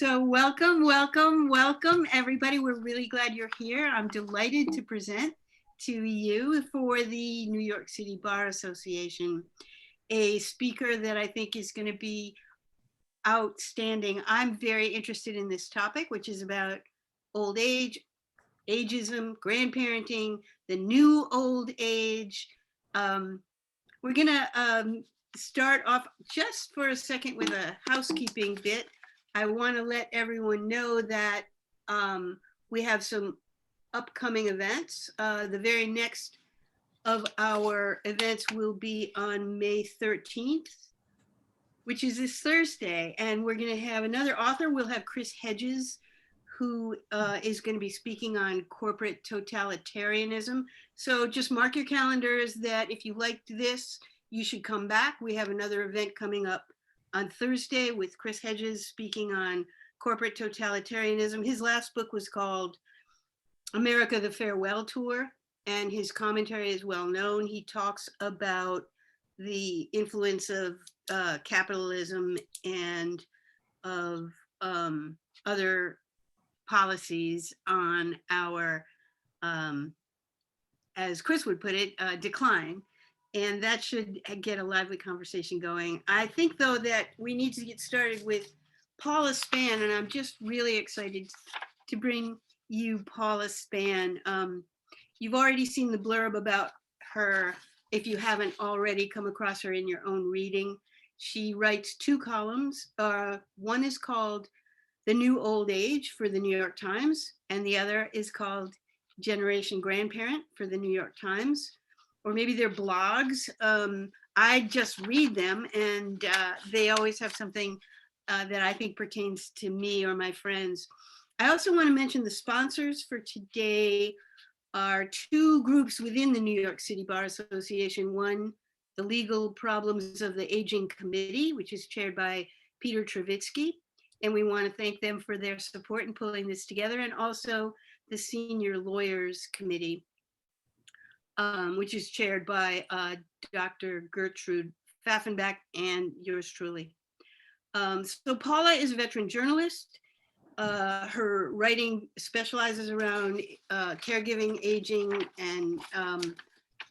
So welcome, welcome, welcome, everybody. We're really glad you're here. I'm delighted to present to you for the New York City Bar Association, a speaker that I think is going to be outstanding. I'm very interested in this topic, which is about old age, ageism, grandparenting, the new old age. We're going to start off just for a second with a housekeeping bit. I want to let everyone know that we have some upcoming events. The very next of our events will be on May 13th, which is this Thursday. And we're going to have another author. We'll have Chris Hedges, who is going to be speaking on corporate totalitarianism. So just mark your calendars that if you liked this, you should come back. We have another event coming up on Thursday with Chris Hedges speaking on corporate totalitarianism. His last book was called America, the Farewell Tour, and his commentary is well known. He talks about the influence of capitalism and of other policies on our, as Chris would put it, decline. And that should get a lively conversation going. I think, though, that we need to get started with Paula Span, and I'm just really excited to bring you Paula Span. You've already seen the blurb about her, if you haven't already come across her in your own reading. She writes two columns. One is called The New Old Age for the New York Times, and the other is called Generation Grandparent for the New York Times. Or maybe they're blogs. I just read them, and they always have something that I think pertains to me or my friends. I also want to mention the sponsors for today are two groups within the New York City Bar Association. One, the Legal Problems of the Aging Committee, which is chaired by Peter Travitsky. And we want to thank them for their support in pulling this together. And also the Senior Lawyers Committee, which is chaired by Dr. Gertrude Pfaffenbach and yours truly. So Paula is a veteran journalist. Her writing specializes around caregiving, aging, and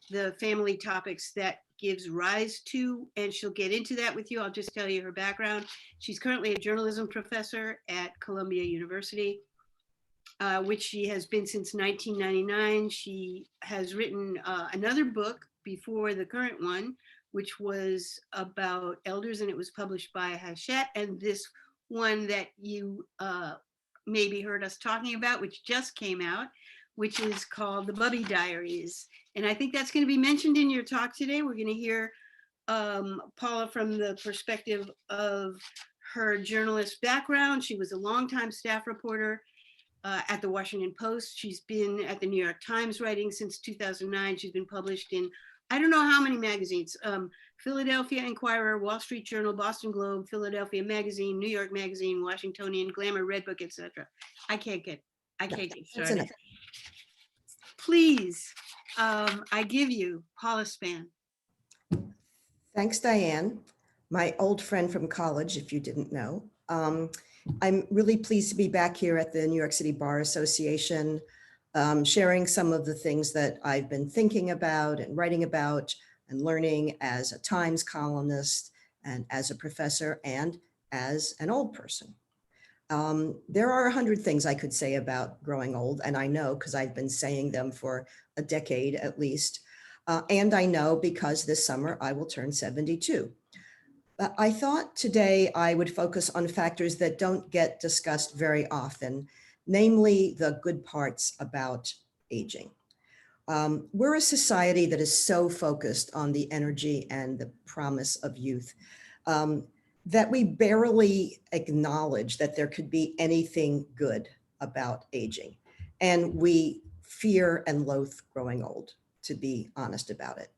the family topics that gives rise to, and she'll get into that with you. I'll just tell you her background. She's currently a journalism professor at Columbia University, which she has been since 1999. She has written another book before the current one, which was about elders, and it was published by Hachette. And this one that you maybe heard us talking about, which just came out, which is called The Bubby Diaries. And I think that's going to be mentioned in your talk today. We're going to hear Paula from the perspective of her journalist background. She was a longtime staff reporter at the Washington Post. She's been at the New York Times writing since 2009. She's been published in, I don't know how many magazines, Philadelphia Inquirer, Wall Street Journal, Boston Globe, Philadelphia Magazine, New York Magazine, Washingtonian, Glamour, Redbook, etc. I can't get started. Please, I give you Paula Span. Thanks, Diane, my old friend from college, if you didn't know. I'm really pleased to be back here at the New York City Bar Association, sharing some of the things that I've been thinking about and writing about and learning as a Times columnist and as a professor and as an old person. There are 100 things I could say about growing old, and I know because I've been saying them for a decade at least. And I know because this summer I will turn 72. But I thought today I would focus on factors that don't get discussed very often, namely the good parts about aging. We're a society that is so focused on the energy and the promise of youth that we barely acknowledge that there could be anything good about aging. And we fear and loathe growing old, to be honest about it.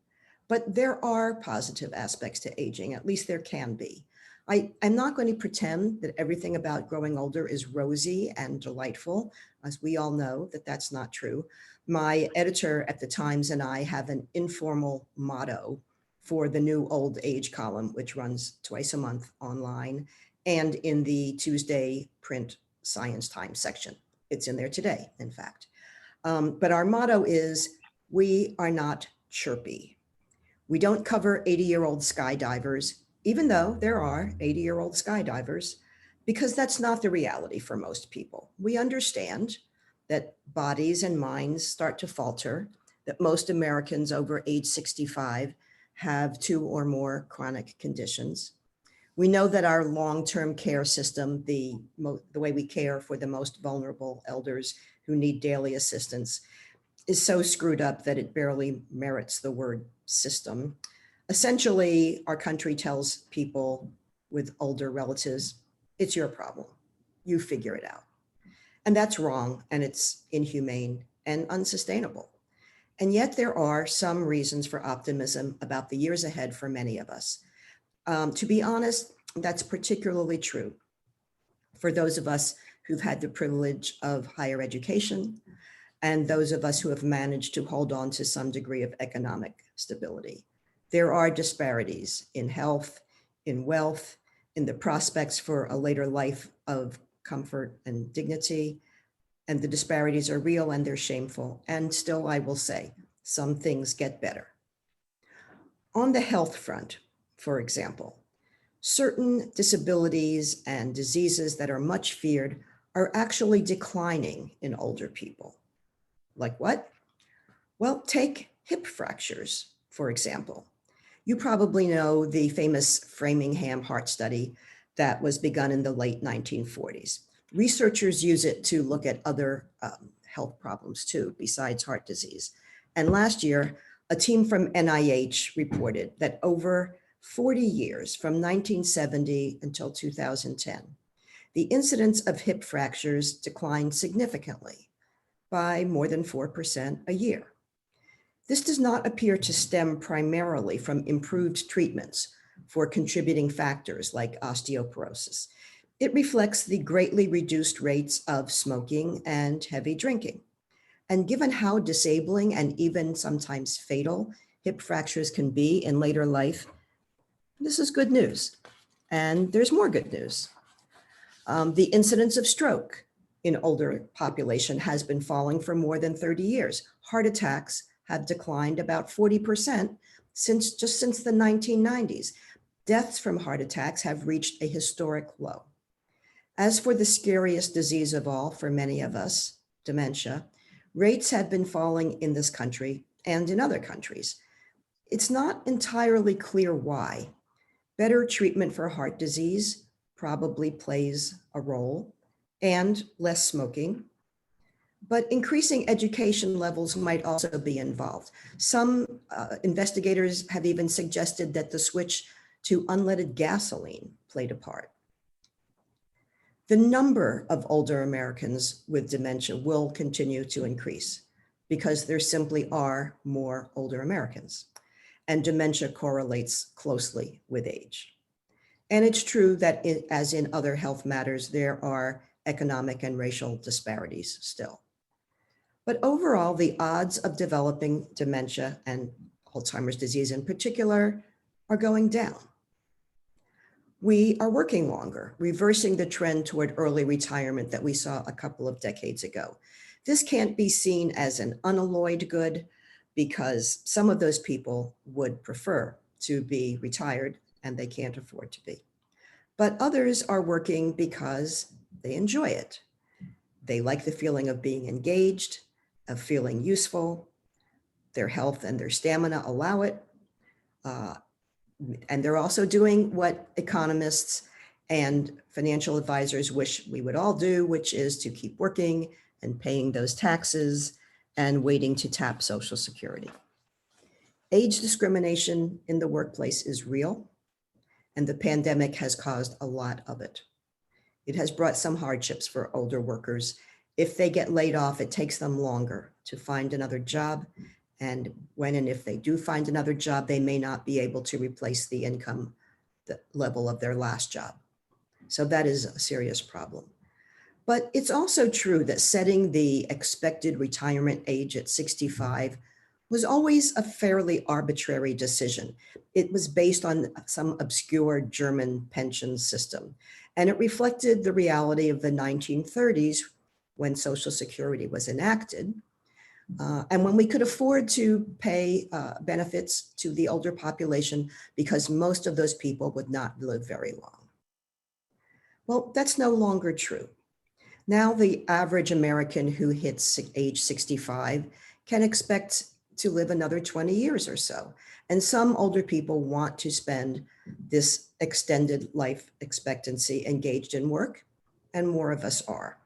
But there are positive aspects to aging, at least there can be. I'm not going to pretend that everything about growing older is rosy and delightful, as we all know that that's not true. My editor at the Times and I have an informal motto for the New Old Age column, which runs twice a month online. and in the Tuesday print Science Times section. It's in there today, in fact. But our motto is, we are not chirpy. We don't cover 80-year-old skydivers, even though there are 80-year-old skydivers, because that's not the reality for most people. We understand that bodies and minds start to falter, that most Americans over age 65 have 2 or more chronic conditions. We know that our long-term care system, the way we care for the most vulnerable elders who need daily assistance, is so screwed up that it barely merits the word system. Essentially, our country tells people with older relatives, it's your problem. You figure it out. And that's wrong, and it's inhumane and unsustainable. And yet there are some reasons for optimism about the years ahead for many of us. To be honest, that's particularly true for those of us who've had the privilege of higher education and those of us who have managed to hold on to some degree of economic stability. There are disparities in health, in wealth, in the prospects for a later life of comfort and dignity. And the disparities are real and they're shameful. And still, I will say, some things get better. On the health front, for example, certain disabilities and diseases that are much feared are actually declining in older people. Like what? Well, take hip fractures, for example. You probably know the famous Framingham heart study that was begun in the late 1940s. Researchers use it to look at other health problems too, besides heart disease. And last year, a team from NIH reported that over 40 years, from 1970 until 2010, the incidence of hip fractures declined significantly by more than 4% a year. This does not appear to stem primarily from improved treatments for contributing factors like osteoporosis. It reflects the greatly reduced rates of smoking and heavy drinking. And given how disabling and even sometimes fatal hip fractures can be in later life, this is good news. And there's more good news. The incidence of stroke in older population has been falling for more than 30 years. Heart attacks have declined about 40% since the 1990s. Deaths from heart attacks have reached a historic low. As for the scariest disease of all for many of us, dementia, rates have been falling in this country and in other countries. It's not entirely clear why. Better treatment for heart disease probably plays a role, and less smoking. But increasing education levels might also be involved. Some investigators have even suggested that the switch to unleaded gasoline played a part. The number of older Americans with dementia will continue to increase because there simply are more older Americans, and dementia correlates closely with age. And it's true that as in other health matters, there are economic and racial disparities still. But overall, the odds of developing dementia and Alzheimer's disease in particular are going down. We are working longer, reversing the trend toward early retirement that we saw a couple of decades ago. This can't be seen as an unalloyed good because some of those people would prefer to be retired and they can't afford to be. But others are working because they enjoy it. They like the feeling of being engaged, of feeling useful. Their health and their stamina allow it. And they're also doing what economists and financial advisors wish we would all do, which is to keep working and paying those taxes and waiting to tap Social Security. Age discrimination in the workplace is real, and the pandemic has caused a lot of it. It has brought some hardships for older workers. If they get laid off, it takes them longer to find another job. And when and if they do find another job, they may not be able to replace the income level of their last job. So that is a serious problem. But it's also true that setting the expected retirement age at 65 was always a fairly arbitrary decision. It was based on some obscure German pension system. And it reflected the reality of the 1930s when Social Security was enacted. And when we could afford to pay benefits to the older population because most of those people would not live very long. Well, that's no longer true. Now the average American who hits age 65 can expect to live another 20 years or so. And some older people want to spend this extended life expectancy engaged in work, and more of us are.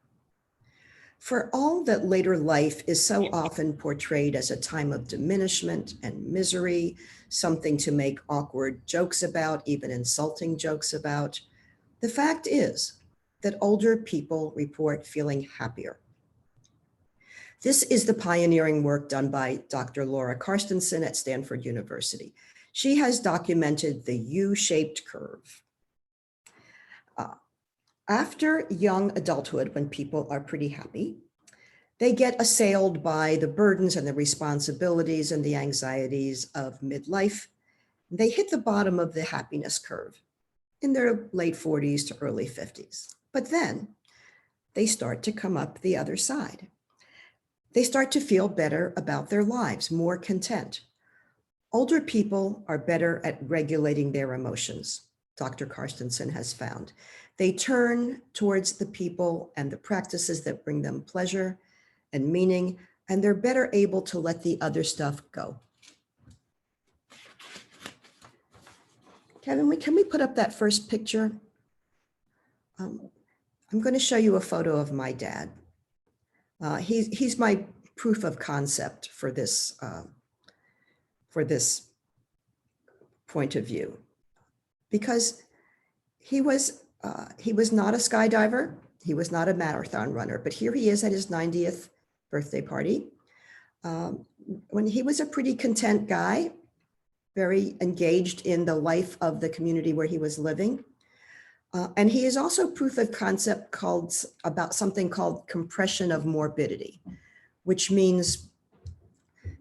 For all that later life is so often portrayed as a time of diminishment and misery, something to make awkward jokes about, even insulting jokes about, the fact is that older people report feeling happier. This is the pioneering work done by Dr. Laura Carstensen at Stanford University. She has documented the U-shaped curve. After young adulthood, when people are pretty happy, they get assailed by the burdens and the responsibilities and the anxieties of midlife. They hit the bottom of the happiness curve in their late 40s to early 50s. But then they start to come up the other side. They start to feel better about their lives, more content. Older people are better at regulating their emotions, Dr. Carstensen has found. They turn towards the people and the practices that bring them pleasure and meaning, and they're better able to let the other stuff go. Kevin, can we put up that first picture? I'm going to show you a photo of my dad. He's my proof of concept for this point of view, because he was not a skydiver, he was not a marathon runner, but here he is at his 90th birthday party. When he was a pretty content guy, very engaged in the life of the community where he was living. And he is also proof of concept about something called compression of morbidity, which means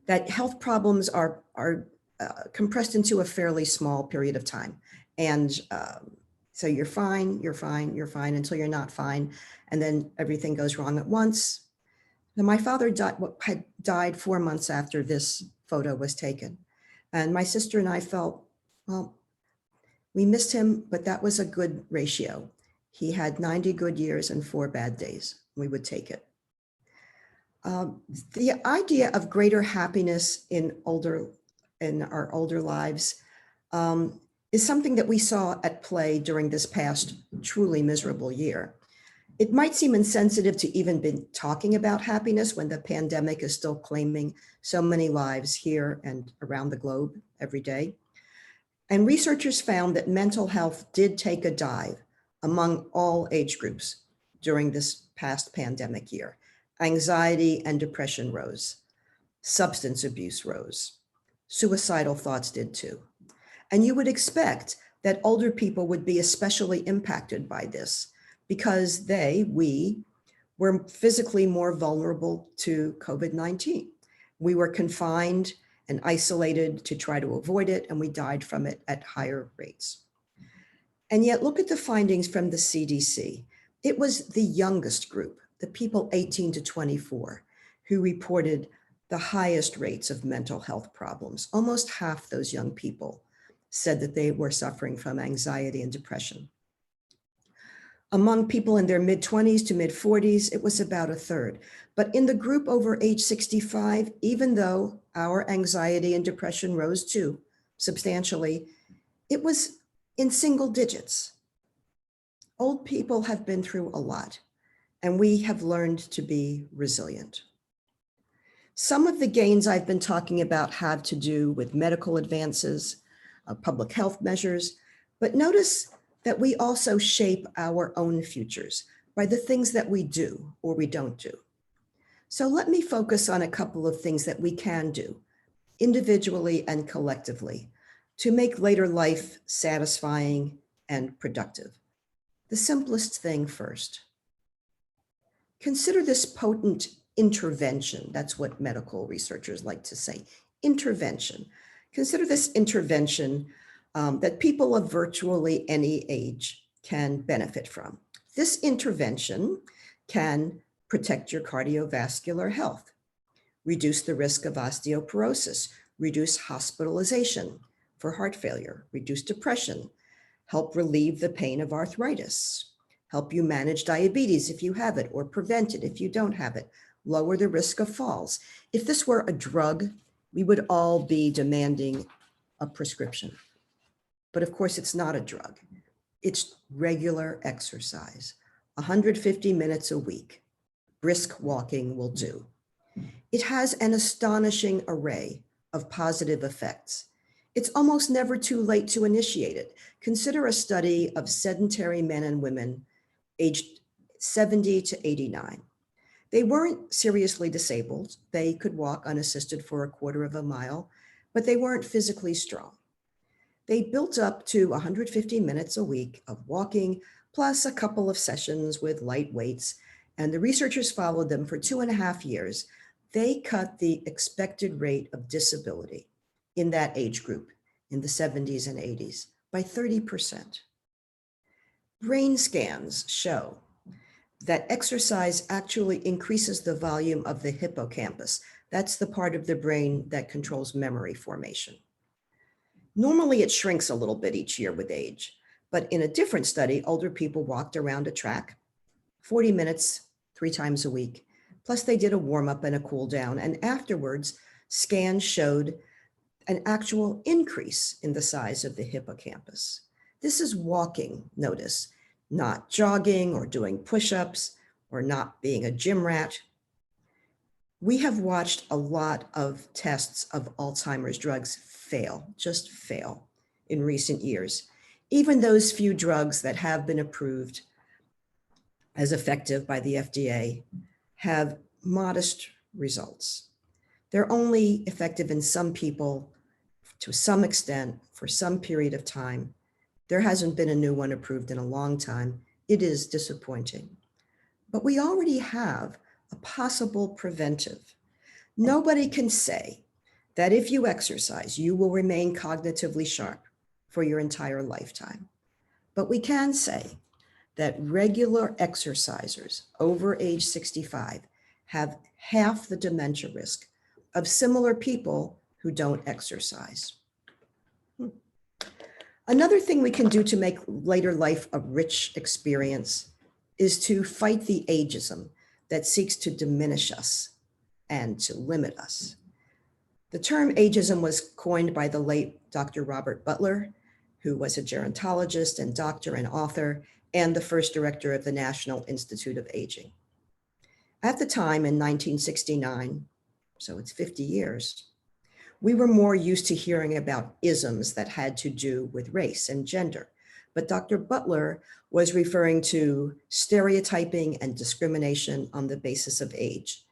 that health problems are compressed into a fairly small period of time. And so you're fine until you're not fine. And then everything goes wrong at once. Now, my father had died 4 months after this photo was taken. And my sister and I felt, well, we missed him, but that was a good ratio. He had 90 good years and 4 bad days. We would take it. The idea of greater happiness in our older lives is something that we saw at play during this past truly miserable year. It might seem insensitive to even be talking about happiness when the pandemic is still claiming so many lives here and around the globe every day. And researchers found that mental health did take a dive among all age groups during this past pandemic year. Anxiety and depression rose. Substance abuse rose. Suicidal thoughts did too. And you would expect that older people would be especially impacted by this because we were physically more vulnerable to COVID-19. We were confined and isolated to try to avoid it, and we died from it at higher rates. And yet look at the findings from the CDC. It was the youngest group, the people 18 to 24, who reported the highest rates of mental health problems. Almost half those young people said that they were suffering from anxiety and depression. Among people in their mid-20s to mid-40s, it was about a third. But in the group over age 65, even though our anxiety and depression rose too substantially, it was in single digits. Old people have been through a lot, and we have learned to be resilient. Some of the gains I've been talking about have to do with medical advances, public health measures, but notice that we also shape our own futures by the things that we do or we don't do. So let me focus on a couple of things that we can do individually and collectively to make later life satisfying and productive. The simplest thing first. Consider this potent intervention. That's what medical researchers like to say, intervention. Consider this intervention that people of virtually any age can benefit from. This intervention can protect your cardiovascular health, reduce the risk of osteoporosis, reduce hospitalization for heart failure, reduce depression, help relieve the pain of arthritis, help you manage diabetes if you have it or prevent it if you don't have it, lower the risk of falls. If this were a drug, we would all be demanding a prescription. But of course, it's not a drug. It's regular exercise, 150 minutes a week. Brisk walking will do. It has an astonishing array of positive effects. It's almost never too late to initiate it. Consider a study of sedentary men and women aged 70 to 89. They weren't seriously disabled. They could walk unassisted for a quarter of a mile, but they weren't physically strong. They built up to 150 minutes a week of walking, plus a couple of sessions with light weights, and the researchers followed them for 2.5 years. They cut the expected rate of disability in that age group in the 70s and 80s by 30%. Brain scans show that exercise actually increases the volume of the hippocampus. That's the part of the brain that controls memory formation. Normally, it shrinks a little bit each year with age, but in a different study, older people walked around a track 40 minutes, 3 times a week. Plus, they did a warm-up and a cool down, and afterwards, scans showed an actual increase in the size of the hippocampus. This is walking, notice, not jogging or doing push-ups or not being a gym rat. We have watched a lot of tests of Alzheimer's drugs just fail in recent years. Even those few drugs that have been approved as effective by the FDA have modest results. They're only effective in some people to some extent for some period of time. There hasn't been a new one approved in a long time. It is disappointing. But we already have a possible preventive. Nobody can say that if you exercise, you will remain cognitively sharp for your entire lifetime. But we can say that regular exercisers over age 65 have half the dementia risk of similar people who don't exercise. Another thing we can do to make later life a rich experience is to fight the ageism that seeks to diminish us and to limit us. The term ageism was coined by the late Dr. Robert Butler, who was a gerontologist and doctor and author, and the first director of the National Institute of Aging. At the time in 1969, so it's 50 years, we were more used to hearing about isms that had to do with race and gender. But Dr. Butler was referring to stereotyping and discrimination on the basis of age.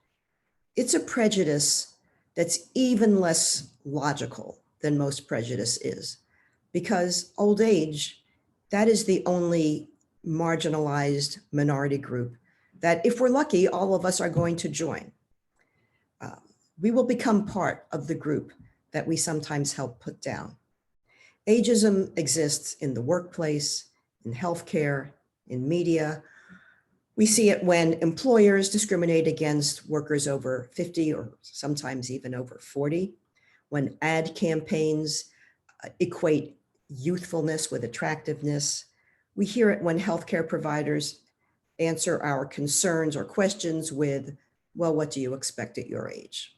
It's a prejudice that's even less logical than most prejudice is, because old age, that is the only marginalized minority group that, if we're lucky, all of us are going to join. We will become part of the group that we sometimes help put down. Ageism exists in the workplace, in healthcare, in media. We see it when employers discriminate against workers over 50 or sometimes even over 40, when ad campaigns equate youthfulness with attractiveness. We hear it when healthcare providers answer our concerns or questions with, well, what do you expect at your age?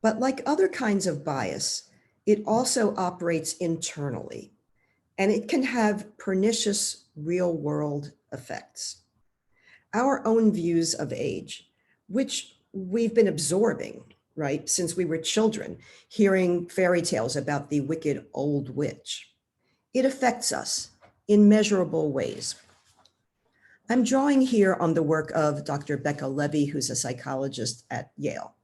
But like other kinds of bias, it also operates internally, and it can have pernicious real-world effects. Our own views of age, which we've been absorbing, right, since we were children, hearing fairy tales about the wicked old witch, it affects us in measurable ways. I'm drawing here on the work of Dr. Becca Levy, who's a psychologist at Yale.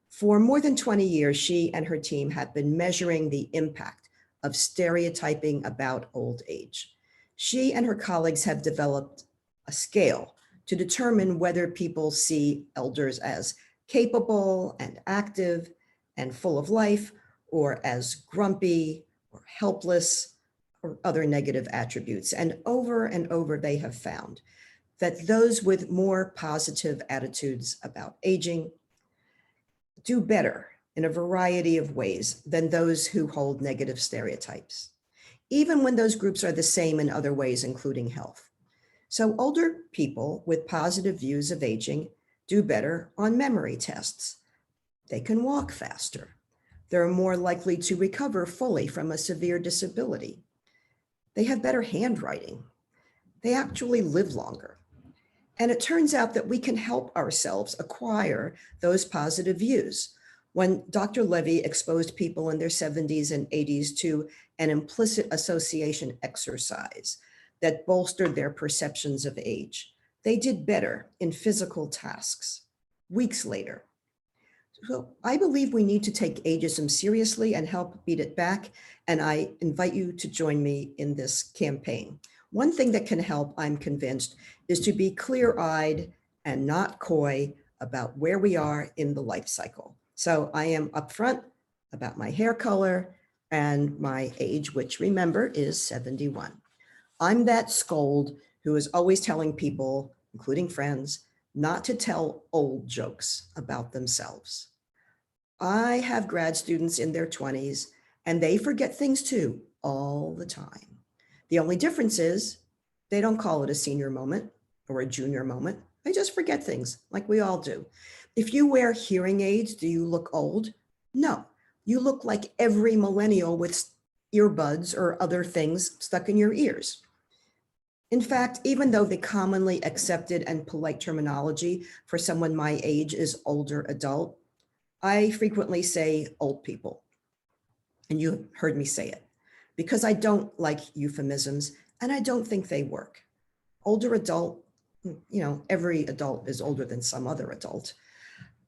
For more than 20 years, she and her team have been measuring the impact of stereotyping about old age. She and her colleagues have developed a scale to determine whether people see elders as capable and active and full of life, or as grumpy or helpless or other negative attributes. And over they have found that those with more positive attitudes about aging do better in a variety of ways than those who hold negative stereotypes, even when those groups are the same in other ways, including health. So older people with positive views of aging do better on memory tests. They can walk faster. They're more likely to recover fully from a severe disability. They have better handwriting. They actually live longer. And it turns out that we can help ourselves acquire those positive views. When Dr. Levy exposed people in their 70s and 80s to an implicit association exercise that bolstered their perceptions of age, they did better in physical tasks weeks later. So I believe we need to take ageism seriously and help beat it back. And I invite you to join me in this campaign. One thing that can help, I'm convinced, is to be clear-eyed and not coy about where we are in the life cycle. So I am upfront about my hair color and my age, which remember is 71. I'm that scold who is always telling people, including friends, not to tell old jokes about themselves. I have grad students in their 20s and they forget things too all the time. The only difference is they don't call it a senior moment or a junior moment. They just forget things like we all do. If you wear hearing aids, do you look old? No, you look like every millennial with earbuds or other things stuck in your ears. In fact, even though the commonly accepted and polite terminology for someone my age is older adult, I frequently say old people. And you heard me say it because I don't like euphemisms and I don't think they work. Older adult, every adult is older than some other adult.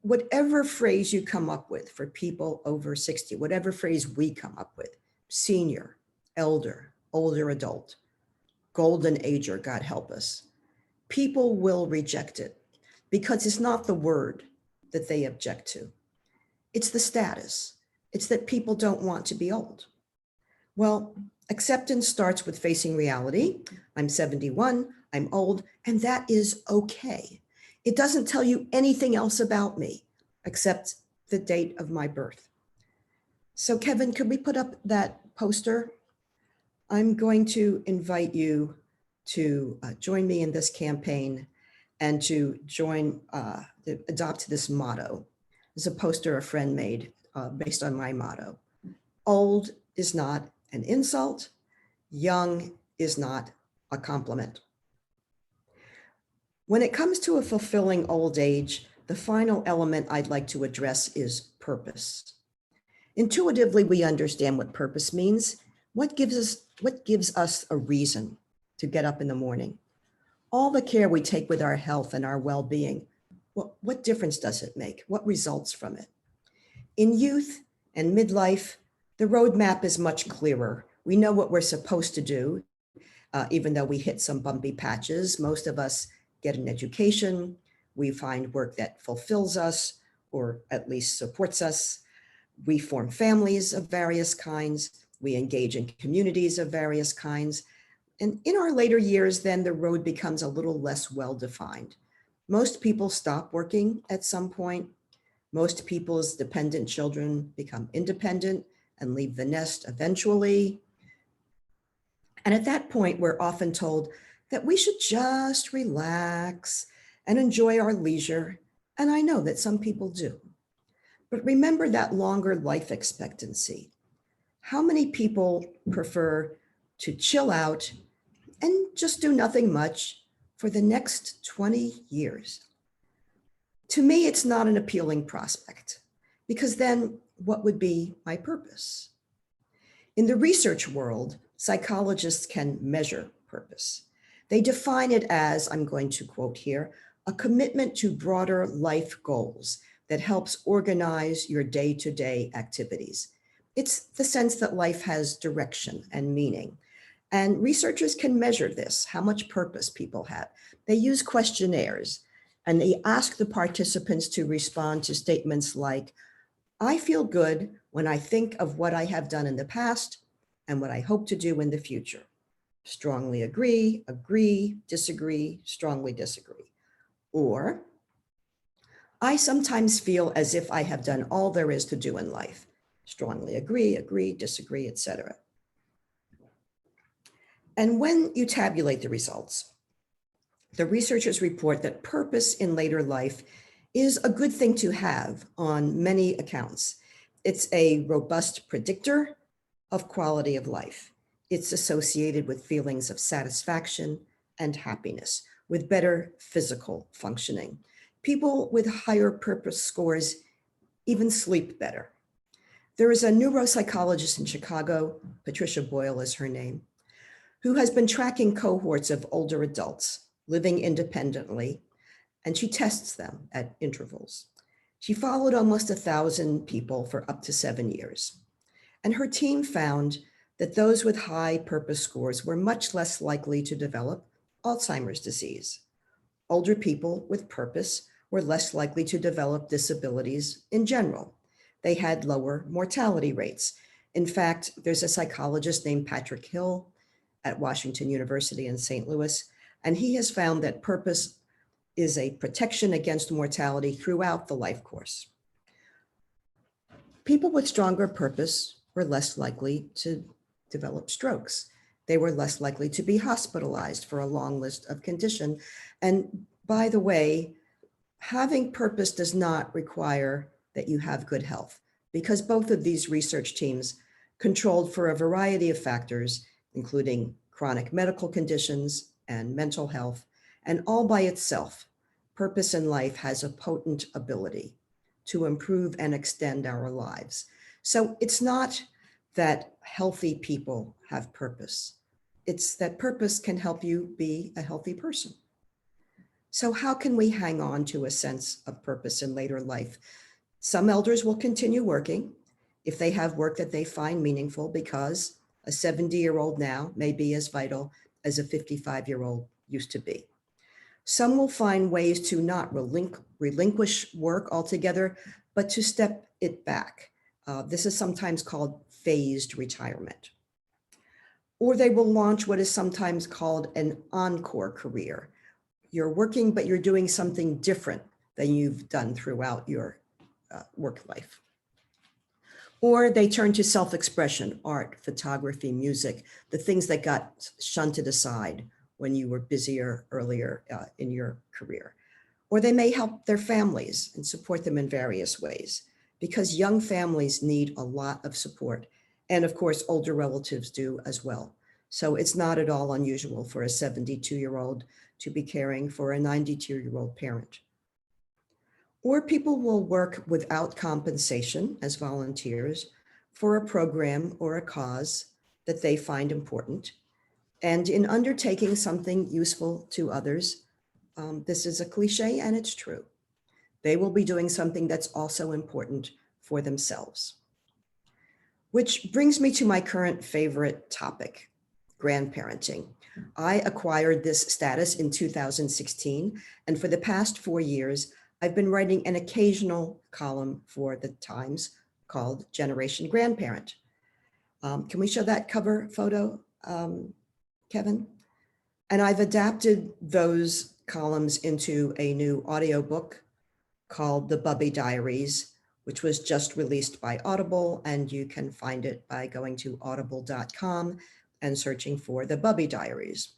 Whatever phrase you come up with for people over 60, whatever phrase we come up with, senior, elder, older adult, golden ager, God help us, people will reject it because it's not the word that they object to. It's the status. It's that people don't want to be old. Well, acceptance starts with facing reality. I'm 71, I'm old, and that is okay. It doesn't tell you anything else about me except the date of my birth. So Kevin, could we put up that poster? I'm going to invite you to join me in this campaign and to adopt this motto. There's a poster a friend made based on my motto. Old is not an insult. Young is not a compliment. When it comes to a fulfilling old age, the final element I'd like to address is purpose. Intuitively, we understand what purpose means. What gives us a reason to get up in the morning? All the care we take with our health and our well-being, what difference does it make? What results from it? In youth and midlife, the roadmap is much clearer. We know what we're supposed to do, even though we hit some bumpy patches. Most of us get an education. We find work that fulfills us, or at least supports us. We form families of various kinds. We engage in communities of various kinds. And in our later years, then the road becomes a little less well-defined. Most people stop working at some point. Most people's dependent children become independent and leave the nest eventually. And at that point, we're often told that we should just relax and enjoy our leisure. And I know that some people do. But remember that longer life expectancy. How many people prefer to chill out and just do nothing much for the next 20 years? To me, it's not an appealing prospect, because then what would be my purpose? In the research world, psychologists can measure purpose. They define it as, I'm going to quote here, a commitment to broader life goals that helps organize your day-to-day activities. It's the sense that life has direction and meaning. And researchers can measure this, how much purpose people have. They use questionnaires and they ask the participants to respond to statements like, I feel good when I think of what I have done in the past and what I hope to do in the future. Strongly agree, agree, disagree, strongly disagree. Or I sometimes feel as if I have done all there is to do in life. Strongly agree, agree, disagree, etc. And when you tabulate the results, the researchers report that purpose in later life is a good thing to have on many accounts. It's a robust predictor of quality of life. It's associated with feelings of satisfaction and happiness, with better physical functioning. People with higher purpose scores even sleep better. There is a neuropsychologist in Chicago, Patricia Boyle is her name, who has been tracking cohorts of older adults living independently, and she tests them at intervals. She followed almost 1,000 people for up to 7 years. And her team found that those with high purpose scores were much less likely to develop Alzheimer's disease. Older people with purpose were less likely to develop disabilities in general. They had lower mortality rates. In fact, there's a psychologist named Patrick Hill at Washington University in St. Louis, and he has found that purpose is a protection against mortality throughout the life course. People with stronger purpose were less likely to develop strokes. They were less likely to be hospitalized for a long list of conditions. And by the way, having purpose does not require that you have good health, because both of these research teams controlled for a variety of factors, including chronic medical conditions and mental health, and all by itself, purpose in life has a potent ability to improve and extend our lives. So it's not that healthy people have purpose. It's that purpose can help you be a healthy person. So how can we hang on to a sense of purpose in later life? Some elders will continue working if they have work that they find meaningful, because a 70-year-old now may be as vital as a 55-year-old used to be. Some will find ways to not relinquish work altogether, but to step it back. This is sometimes called phased retirement. Or they will launch what is sometimes called an encore career. You're working, but you're doing something different than you've done throughout your work life. Or they turn to self-expression, art, photography, music, the things that got shunted aside when you were busier earlier in your career. Or they may help their families and support them in various ways, because young families need a lot of support. And of course, older relatives do as well. So it's not at all unusual for a 72-year-old to be caring for a 92-year-old parent. Or people will work without compensation as volunteers for a program or a cause that they find important. And in undertaking something useful to others, this is a cliche and it's true, they will be doing something that's also important for themselves. Which brings me to my current favorite topic, grandparenting. I acquired this status in 2016, and for the past 4 years, I've been writing an occasional column for the Times called Generation Grandparent. Can we show that cover photo, Kevin? And I've adapted those columns into a new audiobook called The Bubby Diaries, which was just released by Audible, and you can find it by going to audible.com and searching for The Bubby Diaries.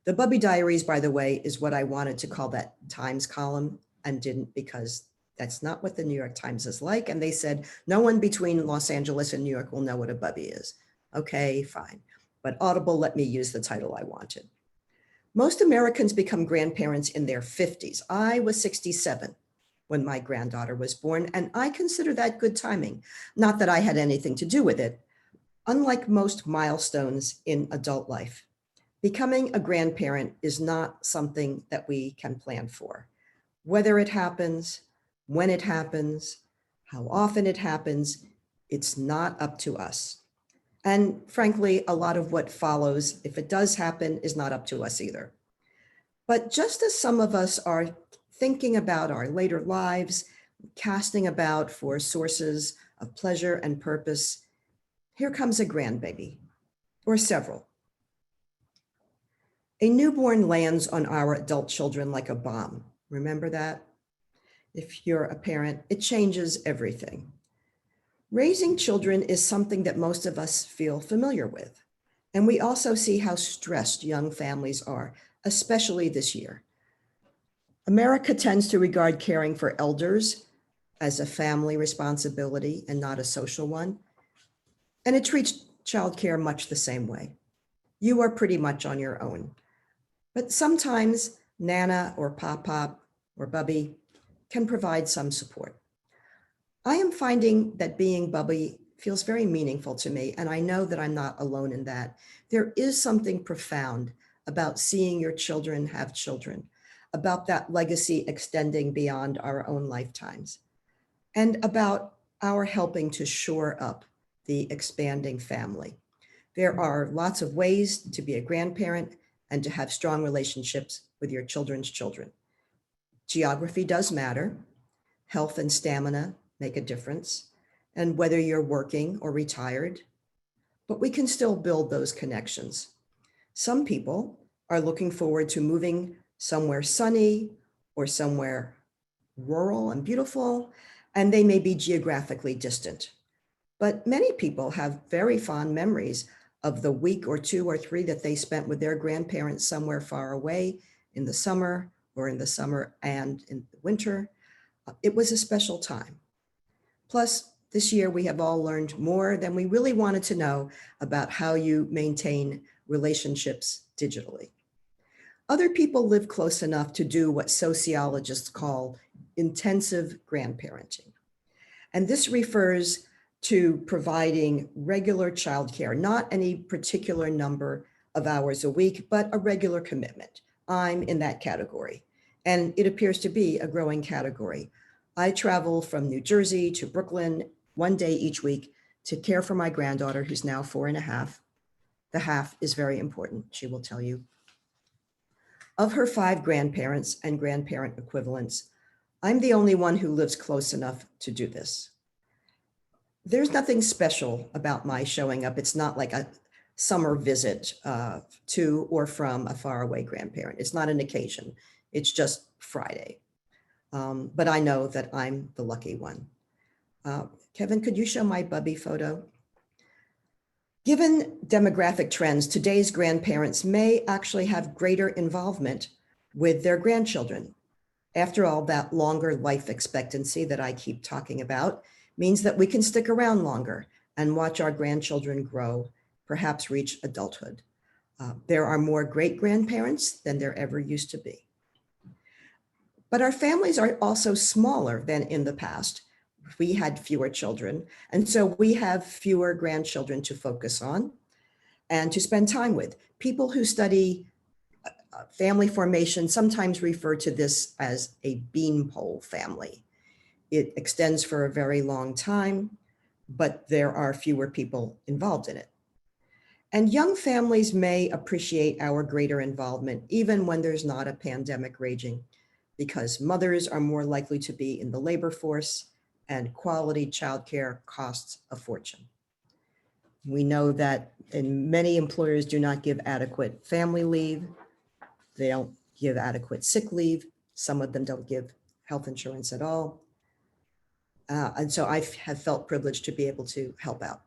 The Bubby Diaries, by the way, is what I wanted to call that Times column and didn't, because that's not what the New York Times is like. And they said, no one between Los Angeles and New York will know what a bubby is. Okay, fine. But Audible let me use the title I wanted. Most Americans become grandparents in their 50s. I was 67 when my granddaughter was born, and I consider that good timing. Not that I had anything to do with it. Unlike most milestones in adult life, becoming a grandparent is not something that we can plan for. Whether it happens, when it happens, how often it happens, it's not up to us. And frankly, a lot of what follows, if it does happen, is not up to us either. But just as some of us are thinking about our later lives, casting about for sources of pleasure and purpose, Here comes a grandbaby, or several. A newborn lands on our adult children like a bomb. Remember that? If you're a parent, it changes everything. Raising children is something that most of us feel familiar with. And we also see how stressed young families are, especially this year. America tends to regard caring for elders as a family responsibility and not a social one. And it treats childcare much the same way. You are pretty much on your own. But sometimes Nana or Pop-Pop or Bubby can provide some support. I am finding that being Bubby feels very meaningful to me, and I know that I'm not alone in that. There is something profound about seeing your children have children, about that legacy extending beyond our own lifetimes, and about our helping to shore up the expanding family. There are lots of ways to be a grandparent and to have strong relationships with your children's children. Geography does matter. Health and stamina make a difference, and whether you're working or retired, but we can still build those connections. Some people are looking forward to moving somewhere sunny or somewhere rural and beautiful, and they may be geographically distant. But many people have very fond memories of the week or 2 or 3 that they spent with their grandparents somewhere far away in the summer or in the summer and in the winter. It was a special time. Plus, this year we have all learned more than we really wanted to know about how you maintain relationships digitally. Other people live close enough to do what sociologists call intensive grandparenting. And this refers to providing regular childcare, not any particular number of hours a week, but a regular commitment. I'm in that category, and it appears to be a growing category. I travel from New Jersey to Brooklyn 1 day each week to care for my granddaughter, who's now 4.5. The half is very important, she will tell you. Of her 5 grandparents and grandparent equivalents, I'm the only one who lives close enough to do this. There's nothing special about my showing up. It's not like a summer visit to or from a faraway grandparent. It's not an occasion. It's just Friday. But I know that I'm the lucky one. Kevin, could you show my Bubby photo? Given demographic trends, today's grandparents may actually have greater involvement with their grandchildren. After all, that longer life expectancy that I keep talking about means that we can stick around longer and watch our grandchildren grow, perhaps reach adulthood. There are more great-grandparents than there ever used to be. But our families are also smaller than in the past. We had fewer children, and so we have fewer grandchildren to focus on and to spend time with. People who study family formation sometimes refer to this as a beanpole family. It extends for a very long time, but there are fewer people involved in it. And young families may appreciate our greater involvement even when there's not a pandemic raging, because mothers are more likely to be in the labor force and quality childcare costs a fortune. We know that many employers do not give adequate family leave. They don't give adequate sick leave. Some of them don't give health insurance at all. And so I have felt privileged to be able to help out.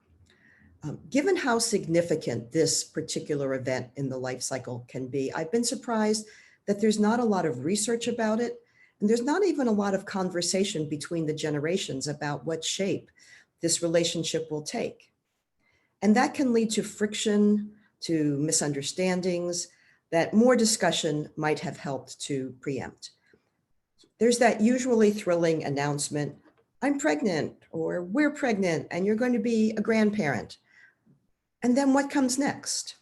Given how significant this particular event in the life cycle can be, I've been surprised that there's not a lot of research about it. And there's not even a lot of conversation between the generations about what shape this relationship will take. And that can lead to friction, to misunderstandings that more discussion might have helped to preempt. There's that usually thrilling announcement, I'm pregnant, or we're pregnant, and you're going to be a grandparent. And then what comes next?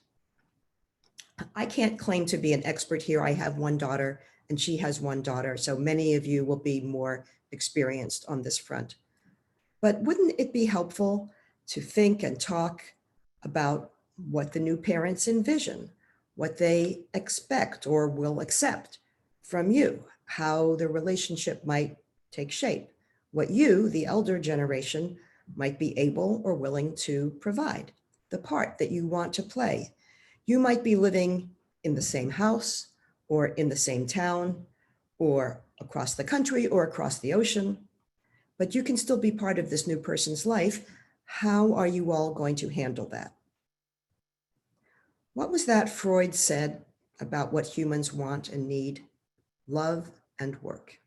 I can't claim to be an expert here. I have 1 daughter and she has 1 daughter. So many of you will be more experienced on this front. But wouldn't it be helpful to think and talk about what the new parents envision, what they expect or will accept from you, how the relationship might take shape, what you, the elder generation, might be able or willing to provide the part that you want to play. You might be living in the same house or in the same town or across the country or across the ocean, but you can still be part of this new person's life. How are you all going to handle that? What was that Freud said about what humans want and need? Love and work.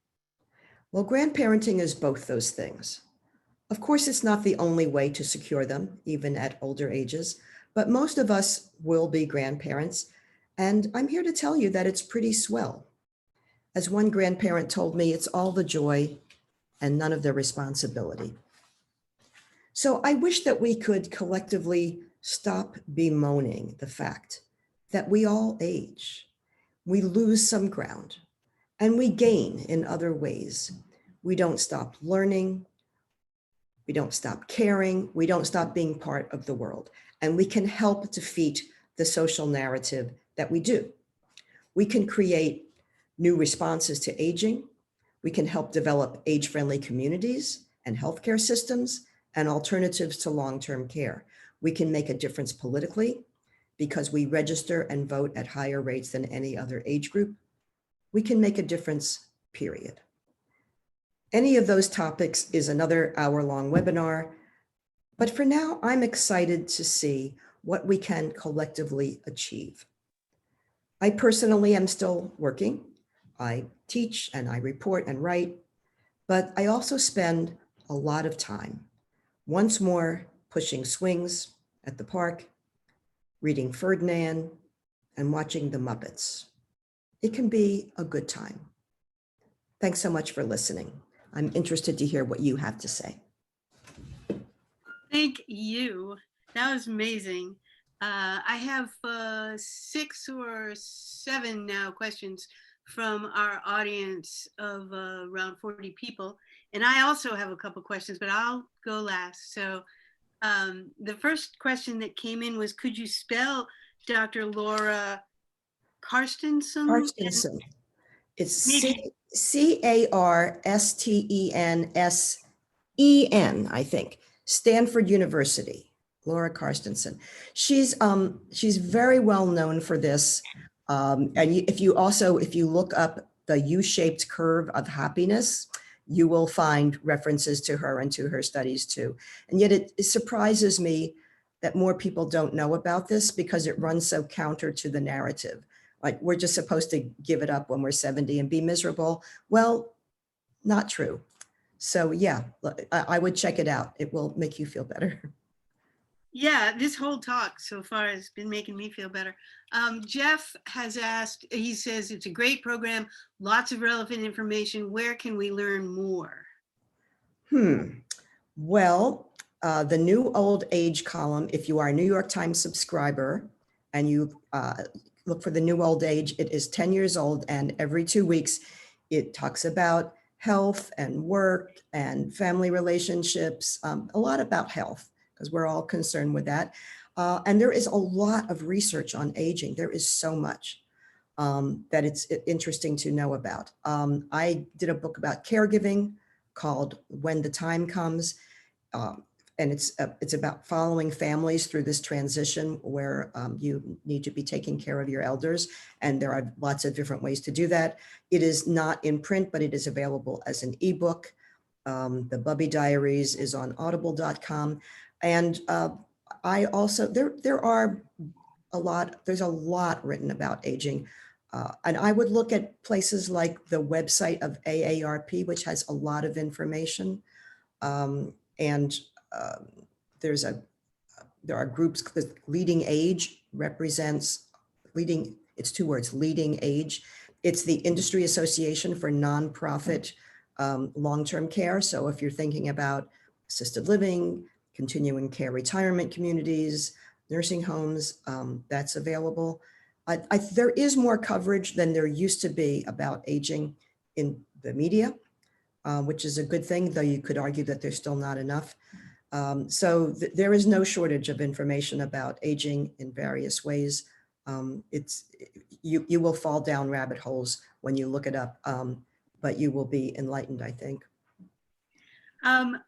Well, grandparenting is both those things. Of course, it's not the only way to secure them, even at older ages, but most of us will be grandparents, and I'm here to tell you that it's pretty swell. As one grandparent told me, it's all the joy and none of the responsibility. So I wish that we could collectively stop bemoaning the fact that we all age. We lose some ground and we gain in other ways. We don't stop learning. We don't stop caring. We don't stop being part of the world. And we can help defeat the social narrative that we do. We can create new responses to aging. We can help develop age-friendly communities and healthcare systems and alternatives to long-term care. We can make a difference politically because we register and vote at higher rates than any other age group. We can make a difference, period. Any of those topics is another hour-long webinar, but for now, I'm excited to see what we can collectively achieve. I personally am still working. I teach and I report and write, but I also spend a lot of time, once more, pushing swings at the park, reading Ferdinand, and watching the Muppets. It can be a good time. Thanks so much for listening. I'm interested to hear what you have to say. Thank you. That was amazing. I have 6 or 7 now questions from our audience of around 40 people. And I also have a couple questions, but I'll go last. So the first question that came in was, could you spell Dr. Laura Carstensen? Carstensen. It's C-A-R-S-T-E-N-S-E-N, I think. Stanford University, Laura Carstensen. She's very well known for this. And if you look up the U-shaped curve of happiness, you will find references to her and to her studies too. And yet it surprises me that more people don't know about this because it runs so counter to the narrative. Like we're just supposed to give it up when we're 70 and be miserable. Well, not true. So yeah, I would check it out. It will make you feel better. Yeah, this whole talk so far has been making me feel better. Jeff has asked, he says, it's a great program, lots of relevant information. Where can we learn more? Well, the New Old Age column, if you are a New York Times subscriber and you look for the New Old Age, it is 10 years old, and every 2 weeks it talks about health and work and family relationships, a lot about health, because we're all concerned with that. And there is a lot of research on aging. There is so much that it's interesting to know about. I did a book about caregiving called When the Time Comes. And it's about following families through this transition where you need to be taking care of your elders. And there are lots of different ways to do that. It is not in print, but it is available as an ebook. The Bubby Diaries is on audible.com. And I also, there's a lot written about aging. And I would look at places like the website of AARP, which has a lot of information. There are groups, Leading Age represents, it's 2 words, Leading Age. It's the Industry Association for Nonprofit Long-Term Care. So if you're thinking about assisted living, continuing care retirement communities, nursing homes, that's available. There is more coverage than there used to be about aging in the media, which is a good thing, though you could argue that there's still not enough. So there is no shortage of information about aging in various ways. You will fall down rabbit holes when you look it up, but you will be enlightened, I think.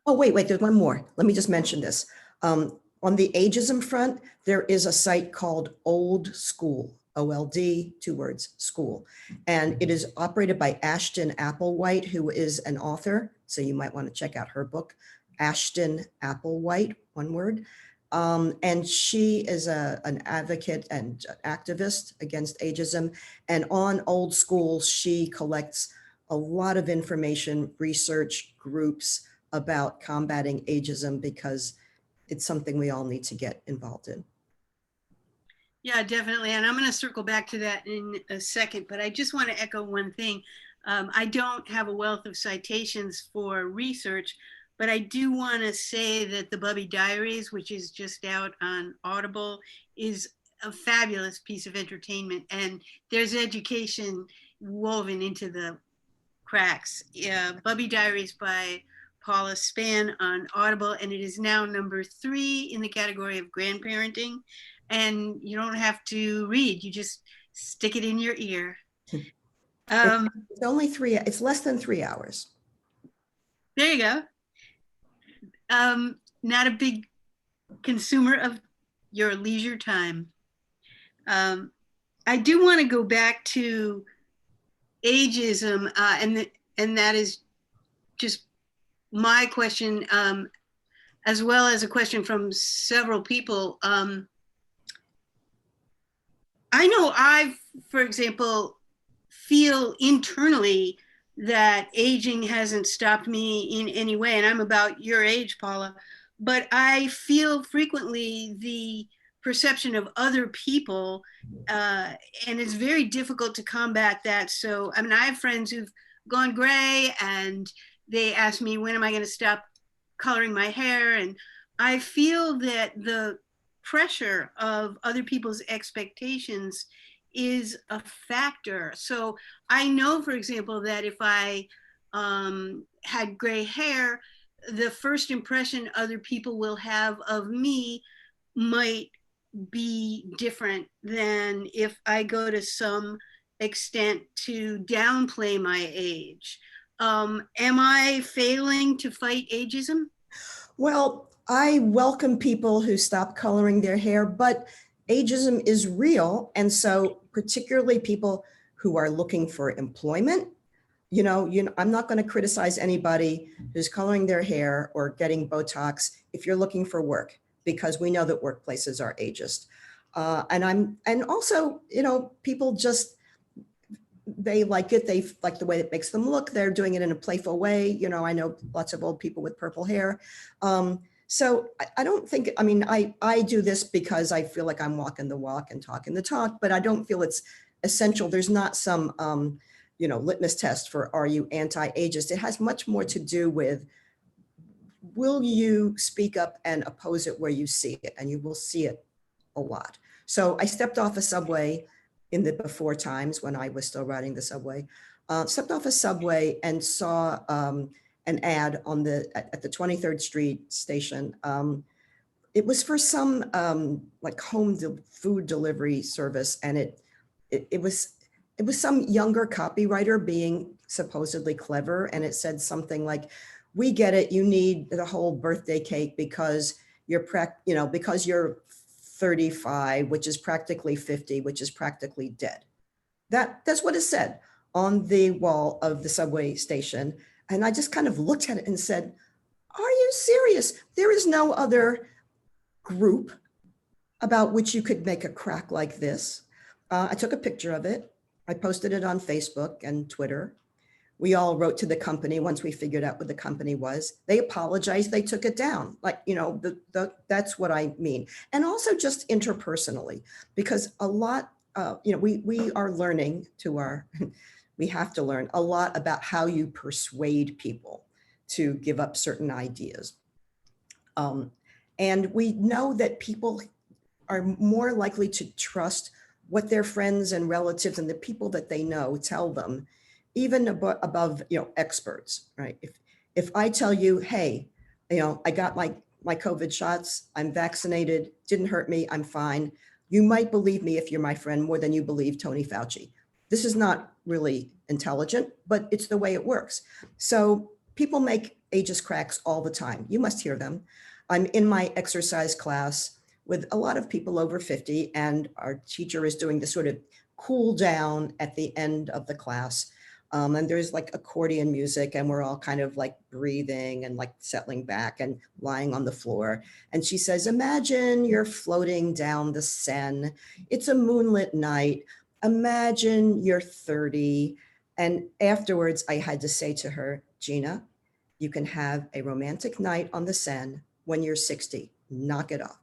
Oh, wait, there's one more. Let me just mention this. On the ageism front, there is a site called Old School, OLD, 2 words, school. And it is operated by Ashton Applewhite, who is an author. So you might want to check out her book, Ashton Applewhite, 1 word. And she is an advocate and activist against ageism. And on Old School, she collects a lot of information, research, groups about combating ageism, because it's something we all need to get involved in. Yeah, definitely. And I'm going to circle back to that in a second, but I just want to echo one thing. I don't have a wealth of citations for research, but I do want to say that the Bubby Diaries, which is just out on Audible, is a fabulous piece of entertainment. And there's education woven into the cracks. Bubby Diaries by Paula Span on Audible, and it is now number 3 in the category of grandparenting. And you don't have to read, you just stick it in your ear. It's only 3, it's less than 3 hours. There you go. Not a big consumer of your leisure time. I do want to go back to ageism, and that is just my question, as well as a question from several people. I know for example, feel internally that aging hasn't stopped me in any way, and I'm about your age, Paula, but I feel frequently the perception of other people, and it's very difficult to combat that. So, I mean, I have friends who've gone gray, and they ask me, when am I going to stop coloring my hair? And I feel that the pressure of other people's expectations is a factor. So I know, for example, that if I had gray hair, the first impression other people will have of me might be different than if I go to some extent to downplay my age. Am I failing to fight ageism? Well, I welcome people who stop coloring their hair, but ageism is real. And so particularly people who are looking for employment, I'm not going to criticize anybody who's coloring their hair or getting Botox if you're looking for work, because we know that workplaces are ageist. And also, people just, they like it. They like the way it makes them look. They're doing it in a playful way. I know lots of old people with purple hair. So I don't think, I do this because I feel like I'm walking the walk and talking the talk, but I don't feel it's essential. There's not some, litmus test for, are you anti-ageist? It has much more to do with, will you speak up and oppose it where you see it? And you will see it a lot. So I stepped off a subway in the before times when I was still riding the subway, stepped off a subway and saw an ad at the 23rd Street station. It was for some like food delivery service, and it was some younger copywriter being supposedly clever, and it said something like, "We get it. You need the whole birthday cake because because you're 35, which is practically 50, which is practically dead." That's what it said on the wall of the subway station. And I just kind of looked at it and said, are you serious? There is no other group about which you could make a crack like this. I took a picture of it. I posted it on Facebook and Twitter. We all wrote to the company once we figured out what the company was. They apologized, they took it down. Like, that's what I mean. And also just interpersonally, because a lot, we are learning we have to learn a lot about how you persuade people to give up certain ideas. And we know that people are more likely to trust what their friends and relatives and the people that they know tell them, even above experts, right? If I tell you, hey, I got my COVID shots, I'm vaccinated, didn't hurt me, I'm fine, you might believe me if you're my friend more than you believe Tony Fauci. This is not really intelligent, but it's the way it works. So people make ageist cracks all the time. You must hear them. I'm in my exercise class with a lot of people over 50, and our teacher is doing this sort of cool down at the end of the class. And there's like accordion music, and we're all kind of like breathing and like settling back and lying on the floor. And she says, imagine you're floating down the Seine. It's a moonlit night. Imagine you're 30. And afterwards, I had to say to her, Gina, you can have a romantic night on the Seine when you're 60. Knock it off.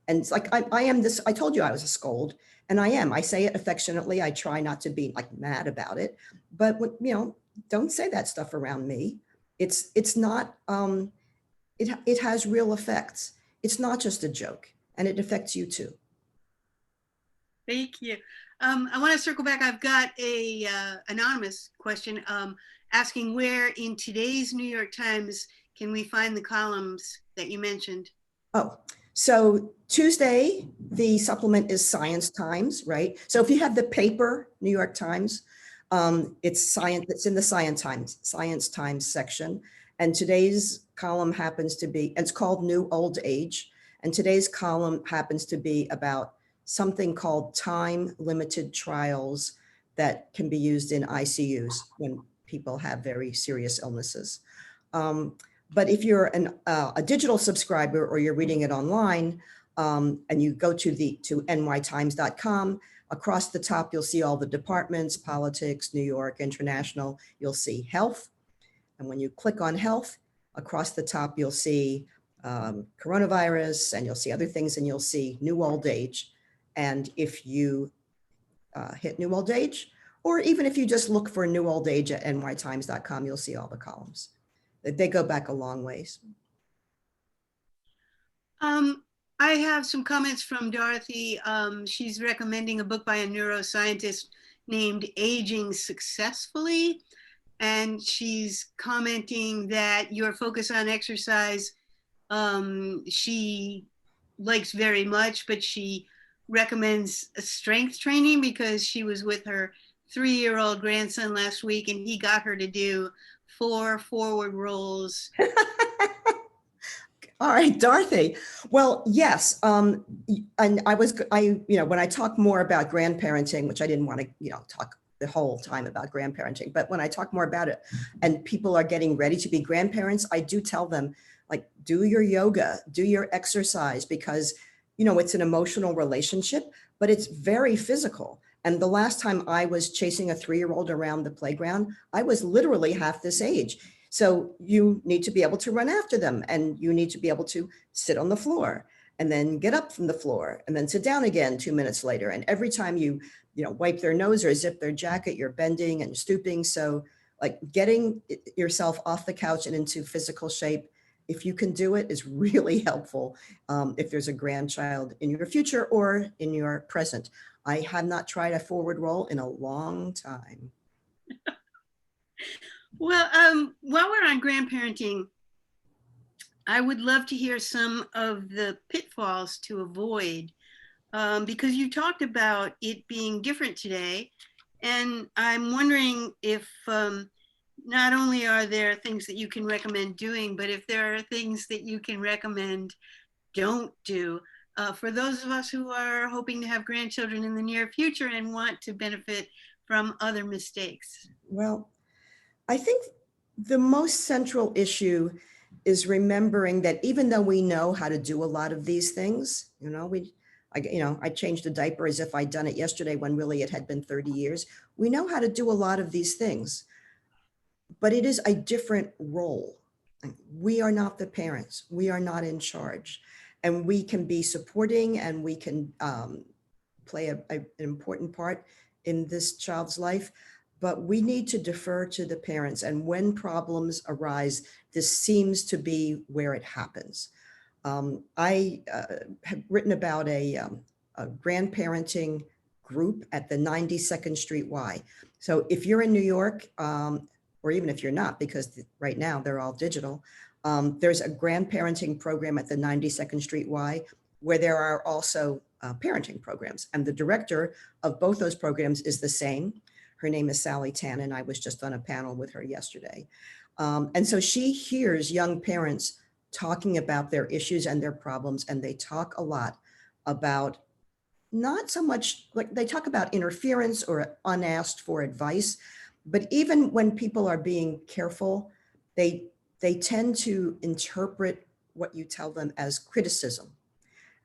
And it's like, I am this, I told you I was a scold, and I am. I say it affectionately. I try not to be like mad about it, but don't say that stuff around me. It's not, it has real effects. It's not just a joke, and it affects you too. Thank you. I want to circle back. I've got a anonymous question asking where in today's New York Times can we find the columns that you mentioned? Oh, so Tuesday, the supplement is Science Times, right? So if you have the paper New York Times, it's science. It's in the Science Times section. And today's column happens to be, it's called New Old Age. And today's column happens to be about something called time-limited trials that can be used in ICUs when people have very serious illnesses. But if you're a digital subscriber or you're reading it online, and you go to nytimes.com, across the top, you'll see all the departments, politics, New York, international, you'll see health. And when you click on health, across the top, you'll see coronavirus, and you'll see other things, and you'll see New Old Age. And if you hit New Old Age, or even if you just look for New Old Age at nytimes.com, you'll see all the columns. They go back a long ways. I have some comments from Dorothy. She's recommending a book by a neuroscientist named Aging Successfully. And she's commenting that your focus on exercise, she likes very much, but she recommends strength training because she was with her 3-year-old grandson last week and he got her to do 4 forward rolls. All right, Dorothy. Well, yes. And when I talk more about grandparenting, which I didn't want to, talk the whole time about grandparenting, but when I talk more about it and people are getting ready to be grandparents, I do tell them, like, do your yoga, do your exercise, because, it's an emotional relationship, but it's very physical. And the last time I was chasing a 3-year-old around the playground, I was literally half this age. So you need to be able to run after them, and you need to be able to sit on the floor and then get up from the floor and then sit down again 2 minutes later. And every time you wipe their nose or zip their jacket, you're bending and stooping. So like getting yourself off the couch and into physical shape, if you can do it, is really helpful if there's a grandchild in your future or in your present. I have not tried a forward roll in a long time. Well, while we're on grandparenting, I would love to hear some of the pitfalls to avoid, because you talked about it being different today. And I'm wondering if not only are there things that you can recommend doing, but if there are things that you can recommend don't do for those of us who are hoping to have grandchildren in the near future and want to benefit from other mistakes. Well, I think the most central issue is remembering that even though we know how to do a lot of these things, I changed a diaper as if I'd done it yesterday when really it had been 30 years. We know how to do a lot of these things, but it is a different role. We are not the parents. We are not in charge. And we can be supporting, and we can play an important part in this child's life, but we need to defer to the parents. And when problems arise, this seems to be where it happens. I have written about a grandparenting group at the 92nd Street Y. So if you're in New York, or even if you're not, because right now they're all digital, there's a grandparenting program at the 92nd Street Y where there are also parenting programs. And the director of both those programs is the same. Her name is Sally Tannen. I was just on a panel with her yesterday. And so she hears young parents talking about their issues and their problems, and they talk a lot about not so much like they talk about interference or unasked for advice, but even when people are being careful, they tend to interpret what you tell them as criticism.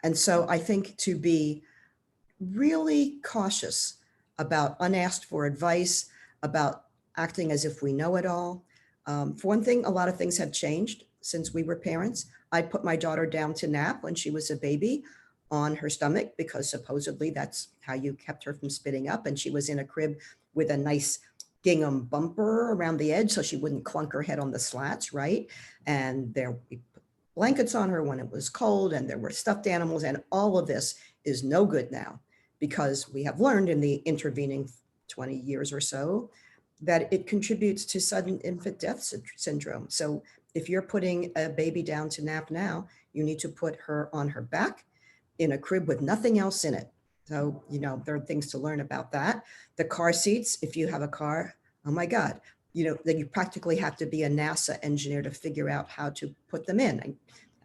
And so I think to be really cautious about unasked for advice, about acting as if we know it all. For one thing, a lot of things have changed since we were parents. I put my daughter down to nap when she was a baby on her stomach because supposedly that's how you kept her from spitting up. And she was in a crib with a nice gingham bumper around the edge so she wouldn't clunk her head on the slats, right? And we put blankets on her when it was cold, and there were stuffed animals, and all of this is no good now because we have learned in the intervening 20 years or so that it contributes to sudden infant death syndrome. So if you're putting a baby down to nap now, you need to put her on her back in a crib with nothing else in it. So, there are things to learn about that. The car seats, if you have a car, oh my God, then you practically have to be a NASA engineer to figure out how to put them in and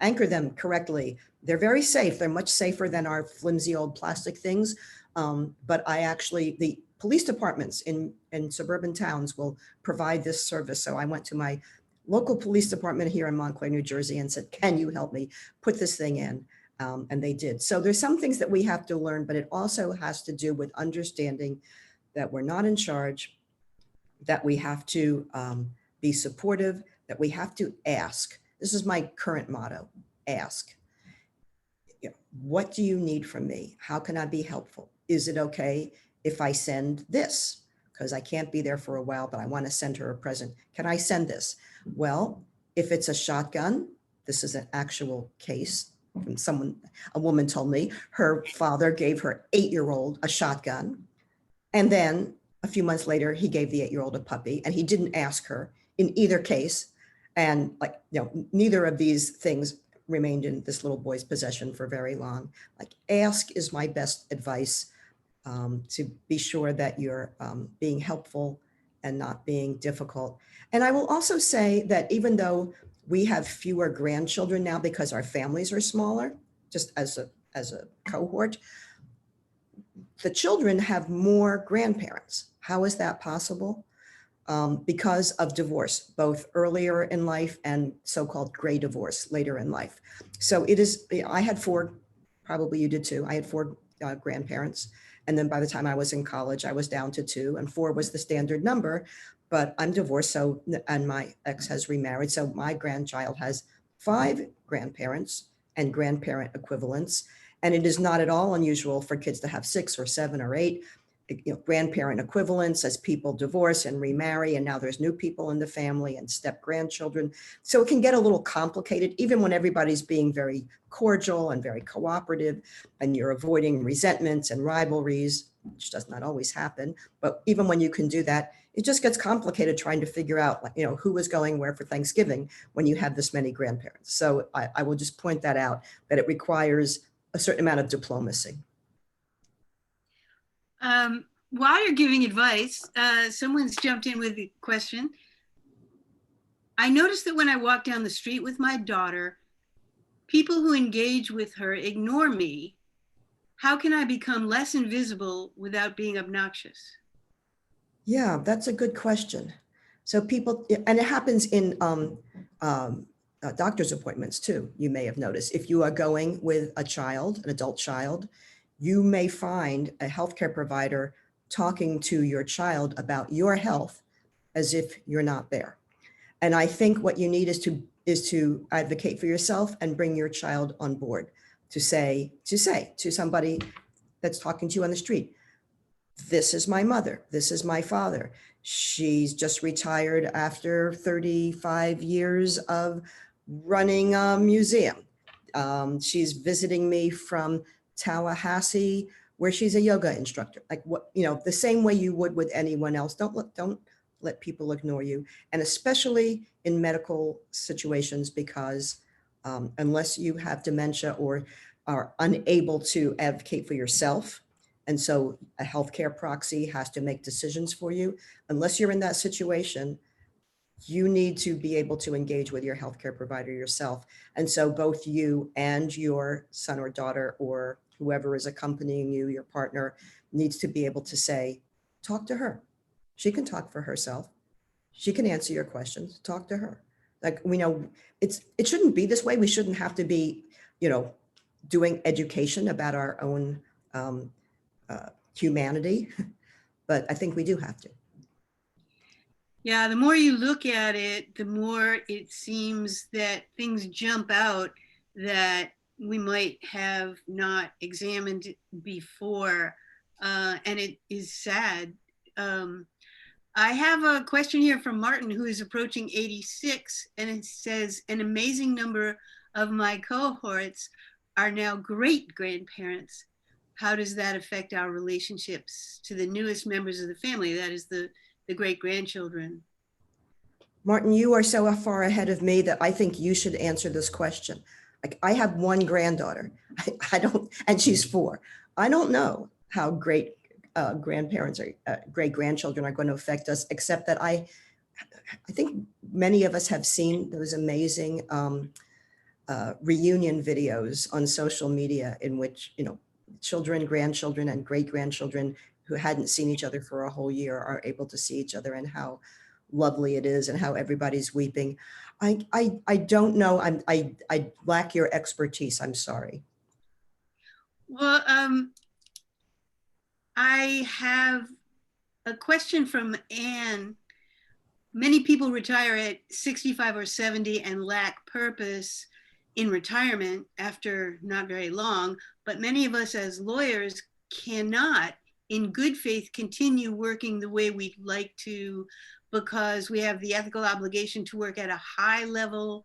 anchor them correctly. They're very safe. They're much safer than our flimsy old plastic things. But the police departments in suburban towns will provide this service. So I went to my local police department here in Montclair, New Jersey, and said, can you help me put this thing in? And they did. So there's some things that we have to learn, but it also has to do with understanding that we're not in charge, that we have to be supportive, that we have to ask. This is my current motto, ask. What do you need from me? How can I be helpful? Is it okay if I send this? Because I can't be there for a while, but I want to send her a present. Can I send this? Well, if it's a shotgun, this is an actual case from a woman told me her father gave her 8-year-old a shotgun. And then a few months later, he gave the 8-year-old a puppy, and he didn't ask her in either case. And neither of these things remained in this little boy's possession for very long. Ask is my best advice, to be sure that you're being helpful and not being difficult. And I will also say that even though we have fewer grandchildren now because our families are smaller, just as a cohort, the children have more grandparents. How is that possible? Because of divorce, both earlier in life and so-called gray divorce later in life. So I had 4, probably you did too. I had 4 grandparents. And then by the time I was in college, I was down to 2, and 4 was the standard number, but I'm divorced. And my ex has remarried. So my grandchild has 5 grandparents and grandparent equivalents. And it is not at all unusual for kids to have 6 or 7 or 8. Grandparent equivalents as people divorce and remarry, and now there's new people in the family and step grandchildren. So it can get a little complicated, even when everybody's being very cordial and very cooperative, and you're avoiding resentments and rivalries, which does not always happen. But even when you can do that, it just gets complicated trying to figure out, who is going where for Thanksgiving when you have this many grandparents. So I will just point that out, that it requires a certain amount of diplomacy. While you're giving advice, someone's jumped in with a question. I noticed that when I walk down the street with my daughter, people who engage with her ignore me. How can I become less invisible without being obnoxious? Yeah, that's a good question. So people, and it happens in doctor's appointments too, you may have noticed. If you are going with a child, an adult child, you may find a healthcare provider talking to your child about your health as if you're not there. And I think what you need is to advocate for yourself and bring your child on board, to say to somebody that's talking to you on the street, this is my mother, this is my father. She's just retired after 35 years of running a museum. She's visiting me from Tallahassee, where she's a yoga instructor. The same way you would with anyone else. Don't let people ignore you. And especially in medical situations, because unless you have dementia or are unable to advocate for yourself, and so a healthcare proxy has to make decisions for you, unless you're in that situation, you need to be able to engage with your healthcare provider yourself. And so both you and your son or daughter or whoever is accompanying you, your partner, needs to be able to say, talk to her. She can talk for herself. She can answer your questions. Talk to her. Like, we know it shouldn't be this way. We shouldn't have to be, doing education about our own humanity, but I think we do have to. Yeah, the more you look at it, the more it seems that things jump out that we might have not examined before, and it is sad. I have a question here from Martin, who is approaching 86, and it says, an amazing number of my cohorts are now great grandparents. How does that affect our relationships to the newest members of the family? That is the great grandchildren. Martin, you are so far ahead of me that I think you should answer this question. Like, I have one granddaughter. I don't, and she's 4. I don't know how great grandparents or great grandchildren are going to affect us, except that I think many of us have seen those amazing reunion videos on social media in which, children, grandchildren, and great grandchildren who hadn't seen each other for a whole year are able to see each other, and how lovely it is and how everybody's weeping. I don't know. I lack your expertise. I'm sorry. Well, I have a question from Anne. Many people retire at 65 or 70 and lack purpose in retirement after not very long, but many of us as lawyers cannot in good faith continue working the way we'd like to, because we have the ethical obligation to work at a high level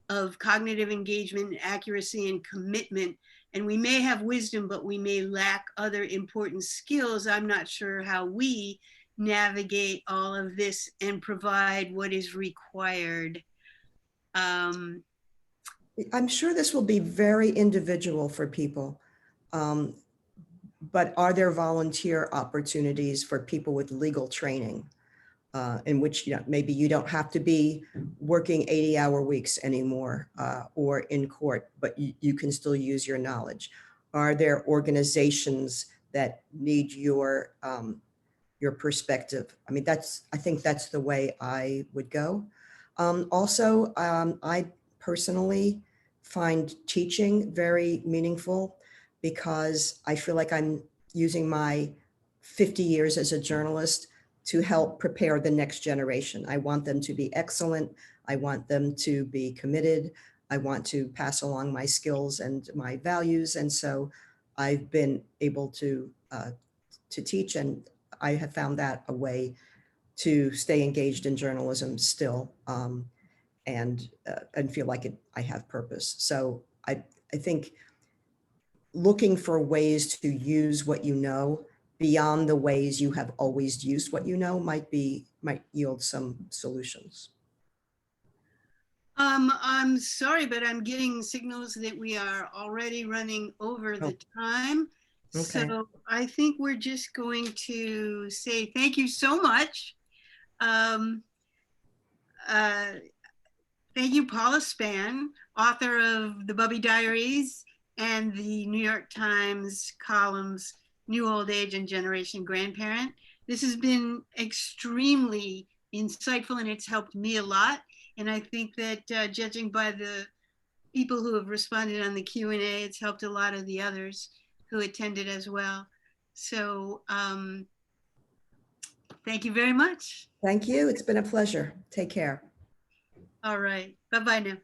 of cognitive engagement, accuracy, and commitment. And we may have wisdom, but we may lack other important skills. I'm not sure how we navigate all of this and provide what is required. I'm sure this will be very individual for people. But are there volunteer opportunities for people with legal training in which maybe you don't have to be working 80-hour weeks anymore or in court, but you can still use your knowledge? Are there organizations that need your perspective? I mean, I think that's the way I would go. Also, I personally find teaching very meaningful, because I feel like I'm using my 50 years as a journalist to help prepare the next generation. I want them to be excellent. I want them to be committed. I want to pass along my skills and my values. And so I've been able to teach, and I have found that a way to stay engaged in journalism still, and feel like I have purpose. So I think looking for ways to use what you know beyond the ways you have always used what you know might yield some solutions. I'm sorry, but I'm getting signals that we are already running over the time. Okay. So I think we're just going to say thank you so much. Thank you, Paula Span, author of The Bubby Diaries and the New York Times columns, New Old Age and Generation Grandparent. This has been extremely insightful, and it's helped me a lot. And I think that judging by the people who have responded on the Q&A, it's helped a lot of the others who attended as well. So thank you very much. Thank you. It's been a pleasure. Take care. All right. Bye-bye now.